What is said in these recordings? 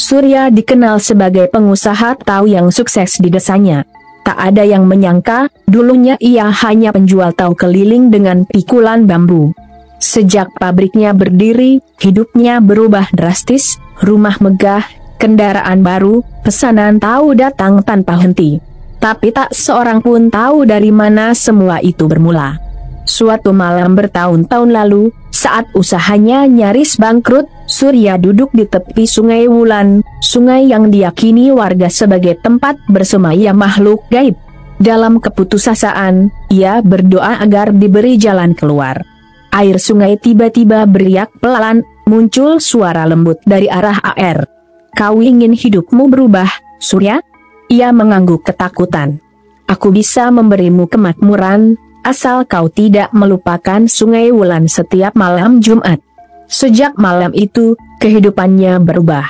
Surya dikenal sebagai pengusaha tahu yang sukses di desanya. Tak ada yang menyangka, dulunya ia hanya penjual tahu keliling dengan pikulan bambu. Sejak pabriknya berdiri, hidupnya berubah drastis, rumah megah, kendaraan baru, pesanan tahu datang tanpa henti. Tapi tak seorang pun tahu dari mana semua itu bermula. Suatu malam bertahun-tahun lalu, saat usahanya nyaris bangkrut, Surya duduk di tepi Sungai Wulan, sungai yang diyakini warga sebagai tempat bersemayam makhluk gaib. Dalam keputusasaan, ia berdoa agar diberi jalan keluar. Air sungai tiba-tiba beriak pelan, muncul suara lembut dari arah air. "Kau ingin hidupmu berubah, Surya?" Ia mengangguk ketakutan. "Aku bisa memberimu kemakmuran, asal kau tidak melupakan Sungai Wulan setiap malam Jumat." Sejak malam itu, kehidupannya berubah.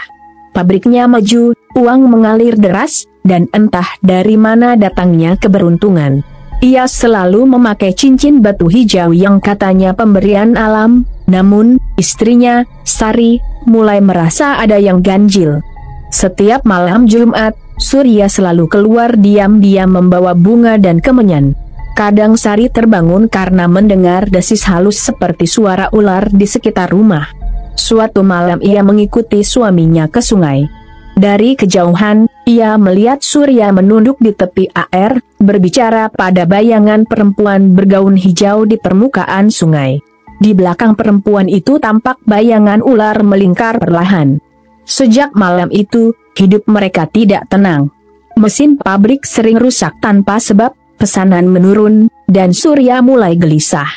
Pabriknya maju, uang mengalir deras, dan entah dari mana datangnya keberuntungan. Ia selalu memakai cincin batu hijau yang katanya pemberian alam, namun, istrinya, Sari, mulai merasa ada yang ganjil. Setiap malam Jumat, Surya selalu keluar diam-diam membawa bunga dan kemenyan. Kadang Sari terbangun karena mendengar desis halus seperti suara ular di sekitar rumah. Suatu malam ia mengikuti suaminya ke sungai. Dari kejauhan, ia melihat Surya menunduk di tepi air, berbicara pada bayangan perempuan bergaun hijau di permukaan sungai. Di belakang perempuan itu tampak bayangan ular melingkar perlahan. Sejak malam itu, hidup mereka tidak tenang. Mesin pabrik sering rusak tanpa sebab, pesanan menurun, dan Surya mulai gelisah.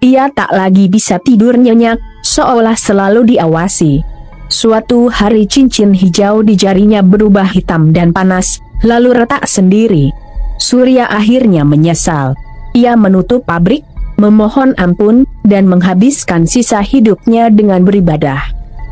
Ia tak lagi bisa tidur nyenyak, seolah selalu diawasi. Suatu hari cincin hijau di jarinya berubah hitam dan panas, lalu retak sendiri. Surya akhirnya menyesal. Ia menutup pabrik, memohon ampun, dan menghabiskan sisa hidupnya dengan beribadah.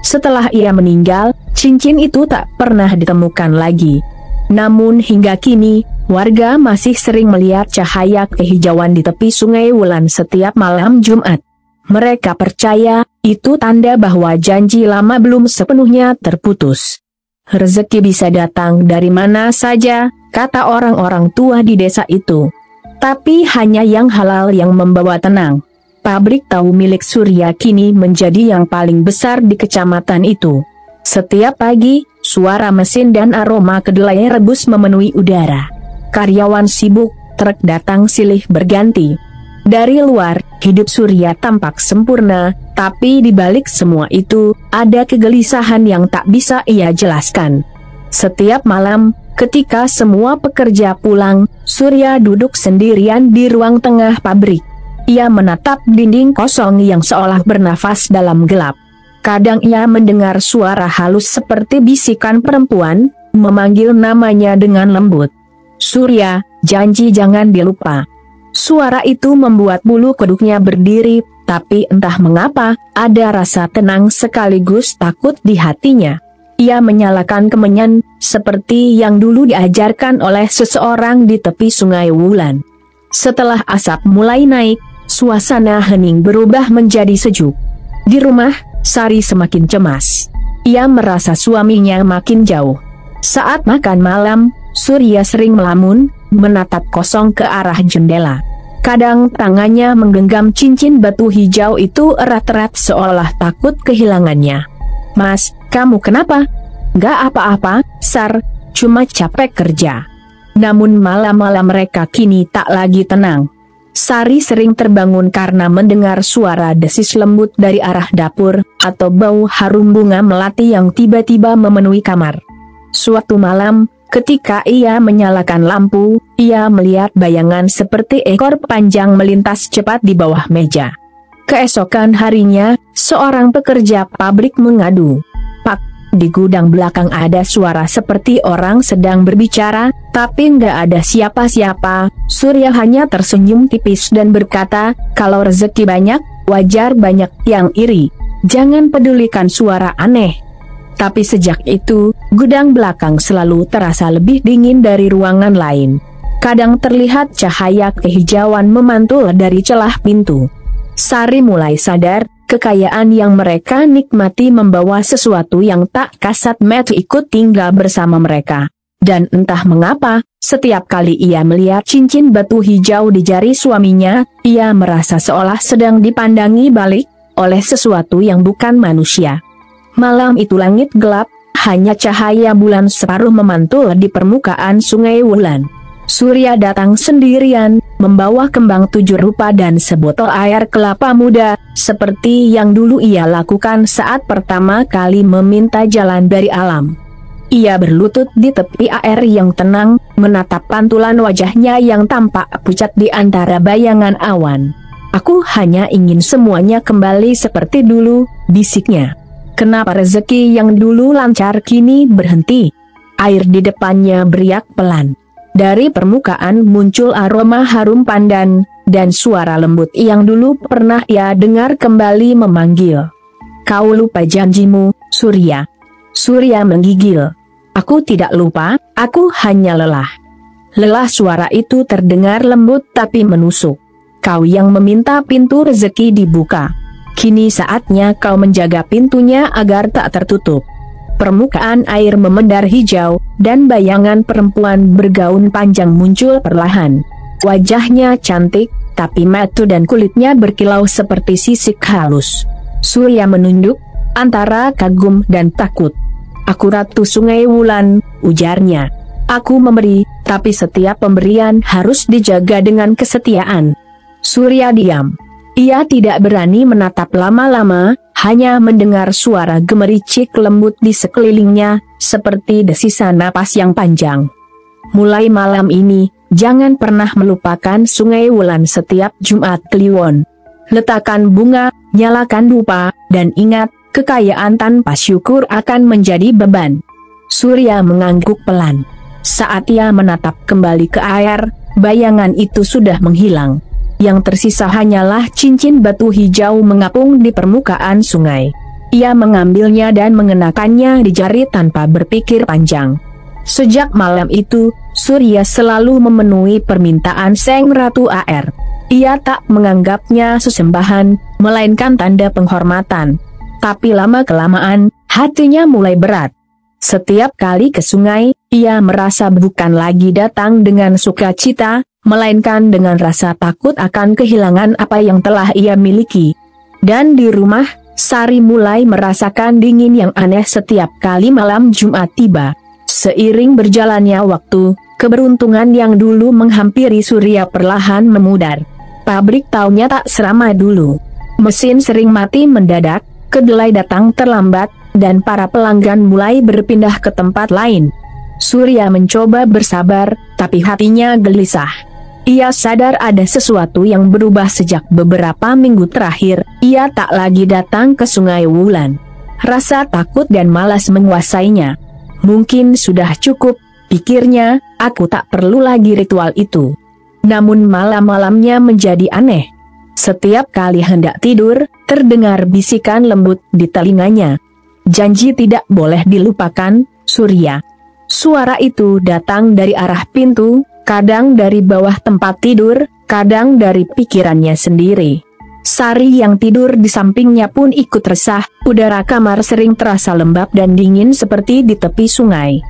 Setelah ia meninggal, cincin itu tak pernah ditemukan lagi. Namun hingga kini, warga masih sering melihat cahaya kehijauan di tepi Sungai Wulan setiap malam Jumat. Mereka percaya, itu tanda bahwa janji lama belum sepenuhnya terputus. Rezeki bisa datang dari mana saja, kata orang-orang tua di desa itu. Tapi hanya yang halal yang membawa tenang. Pabrik tahu milik Surya kini menjadi yang paling besar di kecamatan itu. Setiap pagi, suara mesin dan aroma kedelai rebus memenuhi udara. Karyawan sibuk, truk datang silih berganti. Dari luar, hidup Surya tampak sempurna, tapi di balik semua itu, ada kegelisahan yang tak bisa ia jelaskan. Setiap malam, ketika semua pekerja pulang, Surya duduk sendirian di ruang tengah pabrik. Ia menatap dinding kosong yang seolah bernafas dalam gelap. Kadang ia mendengar suara halus seperti bisikan perempuan, memanggil namanya dengan lembut. "Surya, janji jangan dilupa." Suara itu membuat bulu kuduknya berdiri, tapi entah mengapa, ada rasa tenang sekaligus takut di hatinya. Ia menyalakan kemenyan, seperti yang dulu diajarkan oleh seseorang di tepi Sungai Wulan. Setelah asap mulai naik, suasana hening berubah menjadi sejuk. Di rumah, Sari semakin cemas. Ia merasa suaminya makin jauh. Saat makan malam, Surya sering melamun, menatap kosong ke arah jendela. Kadang tangannya menggenggam cincin batu hijau itu erat-erat seolah takut kehilangannya. "Mas, kamu kenapa?" "Gak apa-apa, Sar, cuma capek kerja." Namun malam-malam mereka kini tak lagi tenang. Sari sering terbangun karena mendengar suara desis lembut dari arah dapur, atau bau harum bunga melati yang tiba-tiba memenuhi kamar. Suatu malam, ketika ia menyalakan lampu, ia melihat bayangan seperti ekor panjang melintas cepat di bawah meja. Keesokan harinya, seorang pekerja pabrik mengadu. "Pak, di gudang belakang ada suara seperti orang sedang berbicara, tapi nggak ada siapa-siapa." Surya hanya tersenyum tipis dan berkata, "Kalau rezeki banyak, wajar banyak yang iri. Jangan pedulikan suara aneh." Tapi sejak itu, gudang belakang selalu terasa lebih dingin dari ruangan lain. Kadang terlihat cahaya kehijauan memantul dari celah pintu. Sari mulai sadar, kekayaan yang mereka nikmati membawa sesuatu yang tak kasat mata ikut tinggal bersama mereka. Dan entah mengapa, setiap kali ia melihat cincin batu hijau di jari suaminya, ia merasa seolah sedang dipandangi balik oleh sesuatu yang bukan manusia. Malam itu langit gelap, hanya cahaya bulan separuh memantul di permukaan Sungai Wulan. Surya datang sendirian, membawa kembang 7 rupa dan sebotol air kelapa muda, seperti yang dulu ia lakukan saat pertama kali meminta jalan dari alam. Ia berlutut di tepi air yang tenang, menatap pantulan wajahnya yang tampak pucat di antara bayangan awan. "Aku hanya ingin semuanya kembali seperti dulu," bisiknya. "Kenapa rezeki yang dulu lancar kini berhenti?" Air di depannya beriak pelan. Dari permukaan muncul aroma harum pandan, dan suara lembut yang dulu pernah ia dengar kembali memanggil. "Kau lupa janjimu, Surya." Surya menggigil. "Aku tidak lupa, aku hanya lelah." Lelah, suara itu terdengar lembut tapi menusuk. "Kau yang meminta pintu rezeki dibuka. Kini saatnya kau menjaga pintunya agar tak tertutup." Permukaan air memendar hijau, dan bayangan perempuan bergaun panjang muncul perlahan. Wajahnya cantik, tapi mata dan kulitnya berkilau seperti sisik halus. Surya menunduk, antara kagum dan takut. "Aku Ratu Sungai Wulan," ujarnya. "Aku memberi, tapi setiap pemberian harus dijaga dengan kesetiaan." Surya diam. Ia tidak berani menatap lama-lama, hanya mendengar suara gemericik lembut di sekelilingnya, seperti desisan napas yang panjang. "Mulai malam ini, jangan pernah melupakan Sungai Wulan setiap Jumat Kliwon. Letakkan bunga, nyalakan dupa, dan ingat, kekayaan tanpa syukur akan menjadi beban." Surya mengangguk pelan. Saat ia menatap kembali ke air, bayangan itu sudah menghilang. Yang tersisa hanyalah cincin batu hijau mengapung di permukaan sungai. Ia mengambilnya dan mengenakannya di jari tanpa berpikir panjang. Sejak malam itu, Surya selalu memenuhi permintaan Sang Ratu Air. Ia tak menganggapnya sesembahan, melainkan tanda penghormatan. Tapi lama-kelamaan, hatinya mulai berat. Setiap kali ke sungai, ia merasa bukan lagi datang dengan sukacita, melainkan dengan rasa takut akan kehilangan apa yang telah ia miliki. Dan di rumah, Sari mulai merasakan dingin yang aneh setiap kali malam Jumat tiba. Seiring berjalannya waktu, keberuntungan yang dulu menghampiri Surya perlahan memudar. Pabrik taunya tak seramai dulu. Mesin sering mati mendadak, kedelai datang terlambat, dan para pelanggan mulai berpindah ke tempat lain. Surya mencoba bersabar, tapi hatinya gelisah. Ia sadar ada sesuatu yang berubah sejak beberapa minggu terakhir, ia tak lagi datang ke Sungai Wulan. Rasa takut dan malas menguasainya. Mungkin sudah cukup, pikirnya, aku tak perlu lagi ritual itu. Namun malam-malamnya menjadi aneh. Setiap kali hendak tidur, terdengar bisikan lembut di telinganya. "Janji tidak boleh dilupakan, Surya." Suara itu datang dari arah pintu, kadang dari bawah tempat tidur, kadang dari pikirannya sendiri. Sari yang tidur di sampingnya pun ikut resah, udara kamar sering terasa lembab dan dingin seperti di tepi sungai.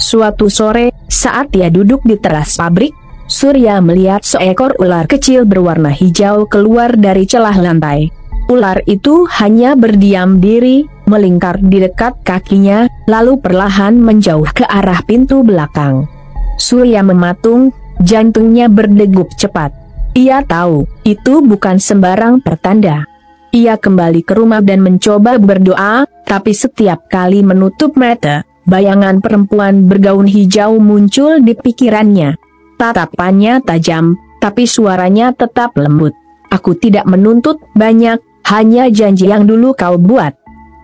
Suatu sore, saat ia duduk di teras pabrik, Surya melihat seekor ular kecil berwarna hijau keluar dari celah lantai. Ular itu hanya berdiam diri, melingkar di dekat kakinya, lalu perlahan menjauh ke arah pintu belakang. Surya mematung, jantungnya berdegup cepat. Ia tahu, itu bukan sembarang pertanda. Ia kembali ke rumah dan mencoba berdoa, tapi setiap kali menutup mata, bayangan perempuan bergaun hijau muncul di pikirannya. Tatapannya tajam, tapi suaranya tetap lembut. "Aku tidak menuntut banyak, hanya janji yang dulu kau buat."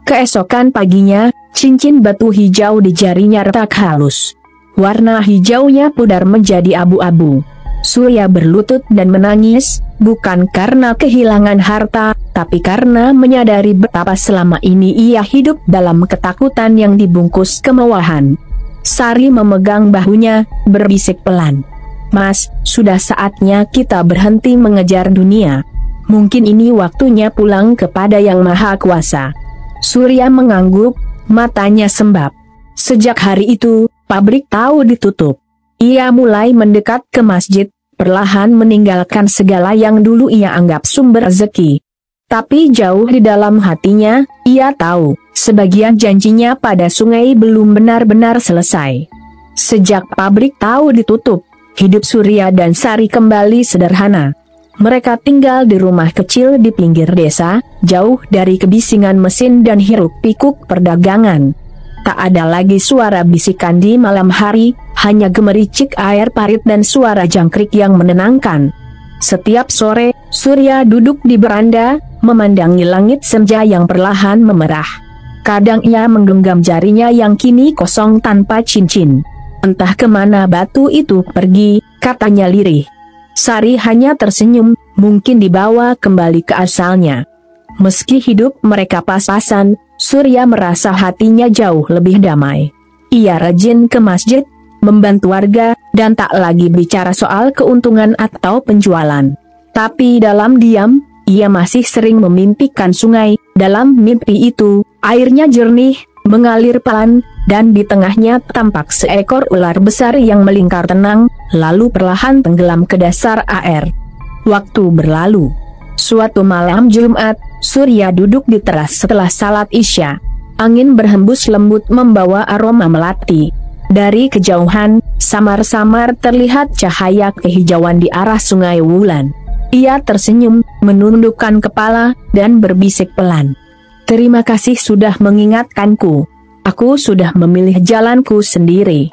Keesokan paginya, cincin batu hijau di jarinya retak halus. Warna hijaunya pudar menjadi abu-abu. Surya berlutut dan menangis, bukan karena kehilangan harta, tapi karena menyadari betapa selama ini ia hidup dalam ketakutan yang dibungkus kemewahan. Sari memegang bahunya, berbisik pelan. "Mas, sudah saatnya kita berhenti mengejar dunia. Mungkin ini waktunya pulang kepada Yang Maha Kuasa. Surya mengangguk, matanya sembab. Sejak hari itu, pabrik tahu ditutup. Ia mulai mendekat ke masjid, perlahan meninggalkan segala yang dulu ia anggap sumber rezeki. Tapi jauh di dalam hatinya, ia tahu, sebagian janjinya pada sungai belum benar-benar selesai. Sejak pabrik tahu ditutup, hidup Surya dan Sari kembali sederhana. Mereka tinggal di rumah kecil di pinggir desa, jauh dari kebisingan mesin dan hiruk-pikuk perdagangan. Tak ada lagi suara bisikan di malam hari, hanya gemericik air parit dan suara jangkrik yang menenangkan. Setiap sore, Surya duduk di beranda, memandangi langit senja yang perlahan memerah. Kadang ia menggenggam jarinya yang kini kosong tanpa cincin. Entah kemana batu itu pergi, katanya lirih. Sari hanya tersenyum, mungkin dibawa kembali ke asalnya. Meski hidup mereka pas-pasan, Surya merasa hatinya jauh lebih damai. Ia rajin ke masjid, membantu warga, dan tak lagi bicara soal keuntungan atau penjualan. Tapi dalam diam, ia masih sering memimpikan sungai. Dalam mimpi itu, airnya jernih, mengalir pelan, dan di tengahnya tampak seekor ular besar yang melingkar tenang, lalu perlahan tenggelam ke dasar air. Waktu berlalu. Suatu malam Jumat, Surya duduk di teras setelah salat Isya. Angin berhembus lembut membawa aroma melati. Dari kejauhan, samar-samar terlihat cahaya kehijauan di arah sungai Wulan. Ia tersenyum, menundukkan kepala, dan berbisik pelan. "Terima kasih sudah mengingatkanku. Aku sudah memilih jalanku sendiri."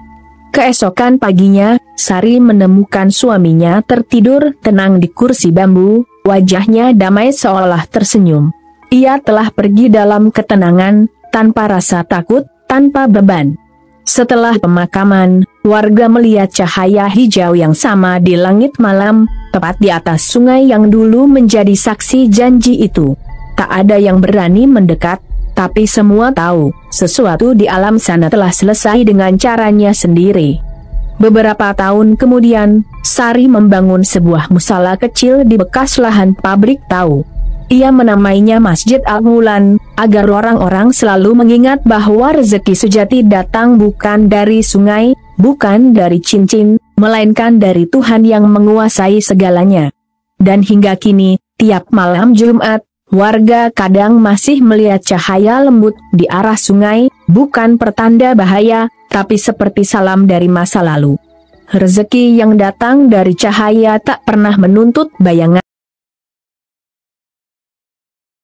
Keesokan paginya, Sari menemukan suaminya tertidur tenang di kursi bambu, wajahnya damai seolah tersenyum. Ia telah pergi dalam ketenangan, tanpa rasa takut, tanpa beban. Setelah pemakaman, warga melihat cahaya hijau yang sama di langit malam, tepat di atas sungai yang dulu menjadi saksi janji itu. Tak ada yang berani mendekat, tapi semua tahu, sesuatu di alam sana telah selesai dengan caranya sendiri. Beberapa tahun kemudian, Sari membangun sebuah musala kecil di bekas lahan pabrik tahu. Ia menamainya Masjid Al-Wulan, agar orang-orang selalu mengingat bahwa rezeki sejati datang bukan dari sungai, bukan dari cincin, melainkan dari Tuhan yang menguasai segalanya. Dan hingga kini, tiap malam Jumat, warga kadang masih melihat cahaya lembut di arah sungai, bukan pertanda bahaya, tapi seperti salam dari masa lalu. Rezeki yang datang dari cahaya tak pernah menuntut bayangan.